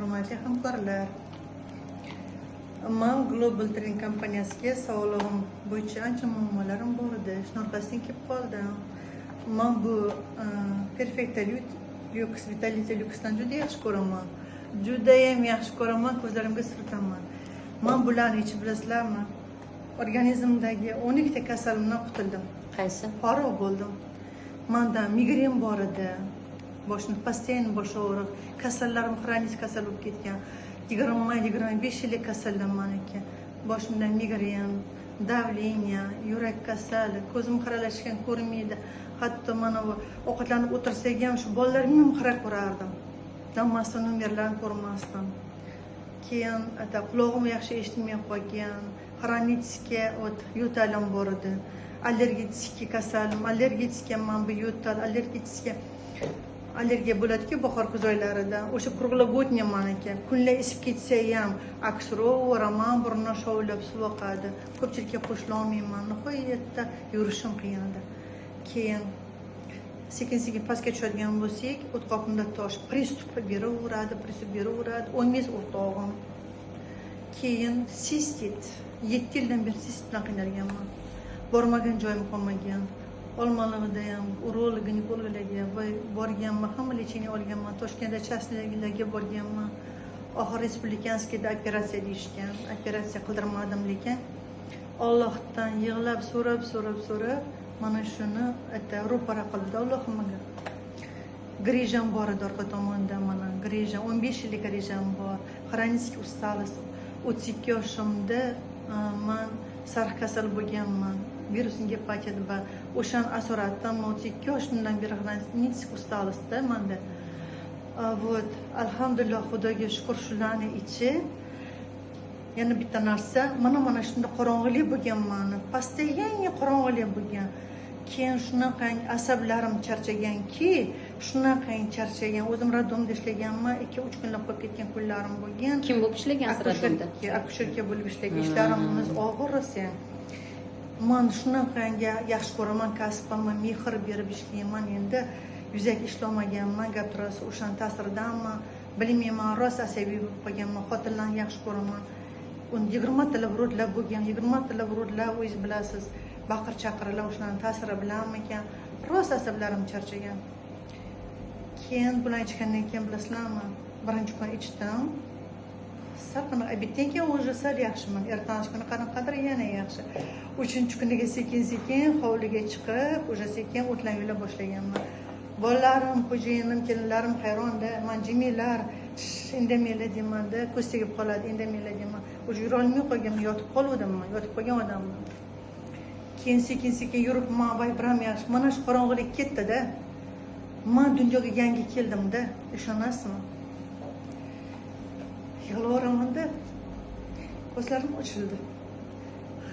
hurmatli hamkorlar. Men Global Training kompaniyasiga sog'lig'im bo'yicha ancha muammolarim bor edi. Shunaqasidan kelib qoldim. Men bu Perfecta Lux Vitality Luxdan juda yaxshi ko'raman. Judayam yaxshi ko'raman, ko'zlarimga surtaman. Men bularni ichib bilasizlarmi? Organizmdagi 12 ta kasallikdan qutuldim. Qaysi? Farog' bo'ldim. Menda migren bor edi. Boshni постоянно bosh og'riq, kasallarim xronik kasal bo'lib ketgan. 20-25 yillik kasallar meniki. Boshimda migren, davleniya, yurak kasali, ko'zim qaralashgan ko'rmaydi. Hatto mana bu ovqatlanib o'tirsak ham shu bolalarimni ham qarab ko'rardim. Damasdan nomerlarni ko'rmasdim. Keyin qulog'im yaxshi eshitmay qolgan, xronический yo'talim bor edi. Allergik kasalim, allergik mana bu yo'tal, allergiya bo'ladi-ku bahor kuz oylarida. O'sha kruglогодня meniki. Kunlar isib ketsa ham aksro, roman burni shovlab suv oqadi. Ko'pchilikka qo'shila olmayman. Nihoyatda yurishim qiyin edi. Keyin sekin-sekin pastga tushadigan bo'lsak, o'tqoqimda tosh pristup beraveradi, 10 yil o'rtog'im. Keyin sistit, 7 yildan beri sistit bilan qiynalganman. Bormagan joyim qolmagan. Olmalig'ida ham urolog, ginekologlarga borganman, hamma lecheniya olganman. Toshkentda частныйlarga borganman. Oxir respublikanskiyda operatsiya deyishgan. Operatsiya qildirmadim, lekin Allohdan yig'lab so'rab mana shuni ro'para qildi Allohimga. Grijam bor edi orqa tomonda, mana grijam 15 yillik grijam bor. Xronik ustalost 32 yoshimda men sarx kasal bo'lganman. Virusning gepatit va o'shan asoratdan 32 yoshimdan beri xronik ustalostda menda. Вот, alhamdulillah, Xudoga shukr, shularni ichi. Yana bitta narsa, mana shunda qorong'ilik bo'lganman. Постоянно qorong'ilik bo'lgan. Keyin shunaqangi asablarim charchaganki, charchagan. O'zim radomda ishlaganman, 2-3 kunlab qolib ketgan kunlarim bo'lgan. Kim bo'lib ishlagan radomda? Akusherka bo'lib ishlagan. Ishlarimiz og'ir rosa. Men shunaqangi yaxshi ko'raman kasbimni, mehr berib ishlayman. Endi yuzaki ishlamaganman, gap turasi o'shan ta'siridanmi, bilmayman, rosa asabiy bo'lib qolganman. Xotinlarni yaxshi ko'raman. 20 tilab rodlar bo'lgan, 20 tilab rodlar o'zingiz bilasiz. Baqir chaqirlar o'shaning ta'siri bilanmikan, rosa asablarim charchagan. Keyin bularni ichgandan keyin bilasizlarmi, birinchi kun ichdim. Saqina obeddan keyin уже sal yaxshiman. Ertangi kuni qanaqadir yana yaxshi. 3-kuniga sekin hovliga chiqib, уже sekin o'tlan yo'la boshlaganman. Bolalarim, xo'jayinim, kelinlarim hayronda. Men jimilar indamaylar demanda, ko'z tegib qoladi, indamaylar deyman. Уже yura olmay qolganman, yotib qolganman, yotib qolgan odamman. Keyin sekin yuribman, biram yaxshi. Mana shu qorong'ilik ketdi-da. Men dunyoga yangi keldim-da, ishonasizmi? Yig'laveramanda, ko'zlarim ochildi.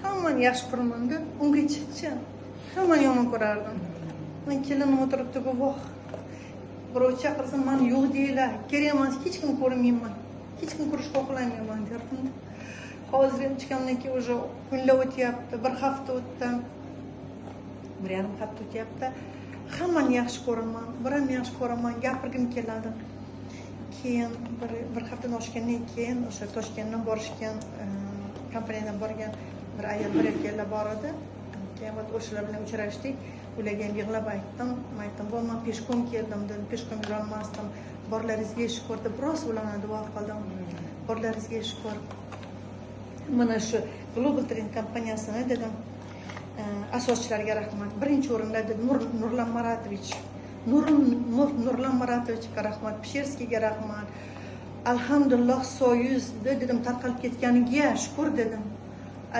Hammani yaxshi ko'raman-da, ungacha hammani yomon ko'rardim. Men kelinim o'tiribdi-ku, voh. Birov chaqirsa, men yo'q deylar, kerak emas, hech kim ko'rmayman. Hech kim ko'rishga xohlamayman derdim. Hozir ham chiqamdan keyin уже kunlar o'tyapti, bir hafta o'tdi. 1,5 hafta o'tyapti. Hammani yaxshi ko'raman, biram yaxshi ko'raman, gapirgim keladi. Keyin bir haftadan oshgandan keyin o'sha Toshkentdan borishgan, kompaniyadan borgan bir ayol, bir erkaklar bor edi. Keyin o'shalar bilan uchrashdik. Ularga ham yig'lab aytdim. Men peshkom keldim, dedim, peshkom yura olmasdim. Borlaringizga shukr deb biroz ularga duo qildim. Borlaringizga shukr. Mana shu Global Training kompaniyasini dedim, asoschilariga rahmat. Birinchi o'rinda dedim Nurlan Maratovich. Nurlan Maratovичga rahmat, Psherskiyga rahmat. Alhamdulillah soyuz dedim, tarqalib ketganiga shukr dedim.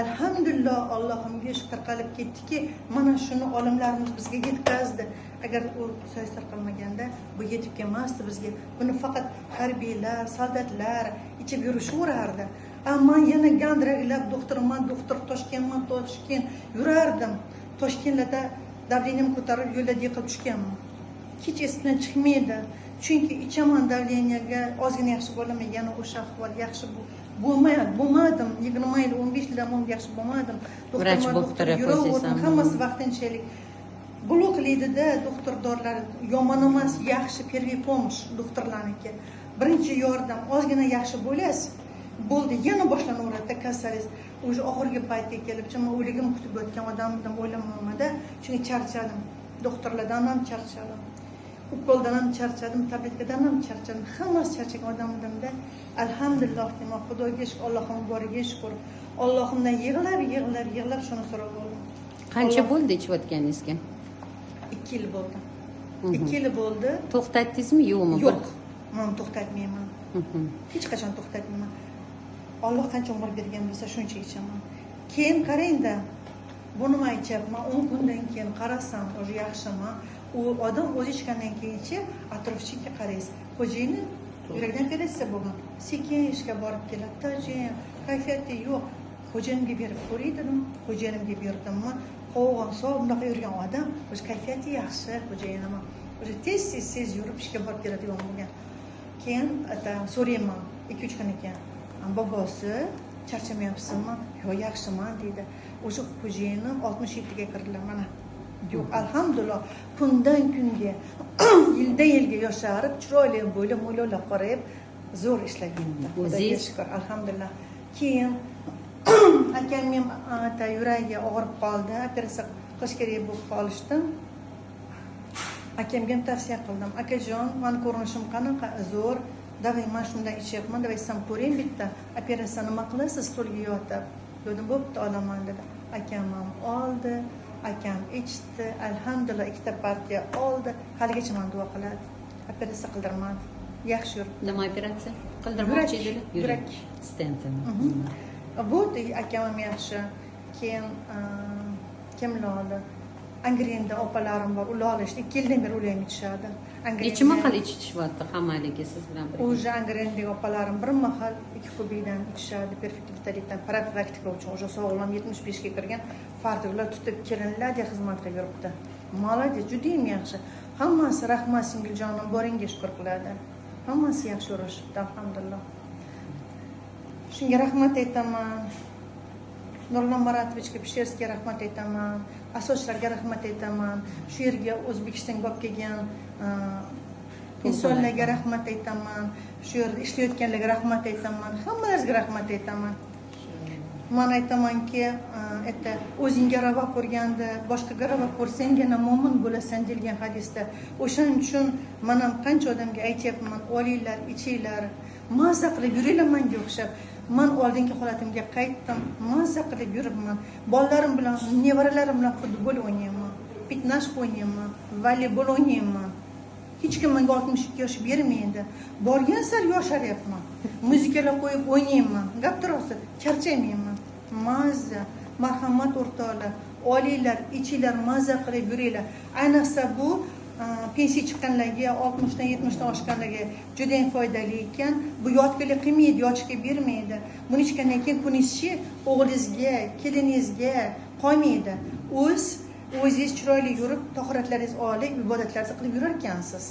Alhamdulillah, Allohimga shukr, tarqalib ketdiki, mana shuni olimlarimiz bizga yetkazdi. Agar u soyuz tarqalmaganda bu yetib kelmasdi bizga. Buni faqat harbiylar, soldatlar ichib yurishaverardi. Ammo yana gandiraklab doktor Toshkent yurardim. Toshkentda davleniyam ko'tarib yo'lda yiqilib tushganman. Hech esimdan chiqmaydi. Chunki ichaman davleniyaga ozgina yaxshi bo'laman, yana o'sha ahvol yaxshi bo'lmadim. 20 yil, 15 yildan buyon yaxshi bo'lmadim. Doktor yuraverdim, hammasi vaqtinchalik. Bloklaydi-da doktor dorilar, yomon emas, yaxshi, первый помощь doktorlarniki. birinchi yordam ozgina yaxshi bo'lasiz, bo'ldi, yana boshlanaveradi kasalingiz. O'sha oxirgi paytga kelib, men o'ligim kutib o'tgan odamdan o'ylamayman-da, chunki charchadim. Doktorlardan ham charchadim. Ukoldan ham charchadim, tabletkadan ham charchadim. Hammasi charchagan odamdimda. Alhamdulillah, deyman, Xudoga shukr, Allohning boriga shukr. Allohimdan yig'lab shuni so'rab oldim. Qancha bo'ldi ichayotganingizga? 2 yil bo'ldi. 2 yil bo'ldi. To'xtatdingizmi, yo'qmi? Yo'q. Men to'xtatmayman. Hech qachon to'xtatmayman. Alloh qancha umr bergan bo'lsa, shuncha ichaman. Keyin qarang-da, buni men ichayapman, 10 kundan keyin qarasam, o'zi yaxshimi? U odam o'zi ichgandan keyinchi atrofchiga qaraysiz. Xo'jayini yurakdan operatsiya bo'lgan. Sekin ishga borib keladi. Tajin, kayfiyati yo'q. Xo'jayinimga berib ko'raydim. Xo'jayinimga berdimmi? Qo'g'on, so'b bunaqa yurgan odam, o'zi kayfiyati yaxshi, xo'jayinim. O'zi tez yurib ishga borib keladigan bo'lgan. Keyin so'rayman, 2-3 kun ekan. Bobosi charchamayapsizmi? Yo'q, yaxshiman deydi. O'sha xo'jayinim 67 ga kirdilar mana. Yo'q, alhamdulillah, kundan kunga, yildan yilga yosharib, chiroyli bo'ylab, mo'ylab qarayib, zo'r ishlaganlar. Xudoga shukr, alhamdulillah. Keyin akamning yuragi og'rib qoldi, operatsiya qilish kerak bo'lib qolishdi. Akamga ham tavsiya qildim. Akajon, meni ko'rinishim qanaqa? Zo'r. Davay, men shunday ichyapman, davay sam ko'ring bitta. Operatsiya nima qilasiz? Stolga yotib. Dedim, bo'pti, olaman dedi. Akam ham oldi. Akam ichdi, alhamdulillah, 2 partiya oldi. Haligacha men duo qiladi. Operatsiya qildirmadi. Yaxshi yuribdi. Nima operatsiya? Qildirmoqchi edilar? Yurak stenti. Bu akam ham yaxshi. Keyin kimlar oldi? Angrenda opalarim bor, ular olishdi. 2 yildan beri ular ham ichishadi. Necha mahal ichishyapti hammaligi siz bilan birga? O'sha angrendagi opalarim bir mahal 2 kubikdan ichishadi, perfekt vitalitdan, profilaktika uchun. O'sha sog'lom 75 ga kirgan fardilar tutib kelinlar deb xizmat qilib yuribdi. Молодец, juda ham yaxshi. Hammasi rahmat singiljonim, boringga shukr qiladi. Hammasi yaxshi yurishibdi, alhamdulillah. Shunga rahmat aytaman. Nurlan Maratovichga, Pishevskiga rahmat aytaman. Asoschilarga rahmat aytaman. Shu yerga O'zbekistonga olib kelgan insonlarga rahmat aytaman. Shu yerda ishlayotganlarga rahmat aytaman. Hammalaringizga rahmat aytaman. Men aytamanki, o'zingga ravo ko'rganda, boshqaga ravo ko'rsangina mo'min bo'lasan degan hadisda. O'shaning uchun men ham qancha odamga aytyapman, olinglar, ichinglar, mazza qilib yuringlar menga o'xshab. Men oldingi holatimga qaytdim, mazza qilib yuribman. Bolalarim bilan, nevaralarim bilan futbol o'ynayman, fitnash o'ynayman, voleybol o'ynayman. Hech kim menga 62 yosh bermaydi. Borgan sari yosharyapman. Muzikalar qo'yib o'ynayman. Gap turasi, charchamayman. Mazza, marhamat o'rtoqlar, olinglar, ichinglar, mazza qilib yuringlar. Ayniqsa bu pensiya chiqqanlarga, 60 dan 70 dan oshganlarga juda ham foydali ekan. Bu yotqilik qilmaydi, yotishga bermaydi. Buni ichgandan keyin kunizchi o'g'lingizga, keliningizga qolmaydi. O'zingiz chiroyli yurib, tahoratlaringiz oliy, ibodatlaringizni qilib yurar ekansiz.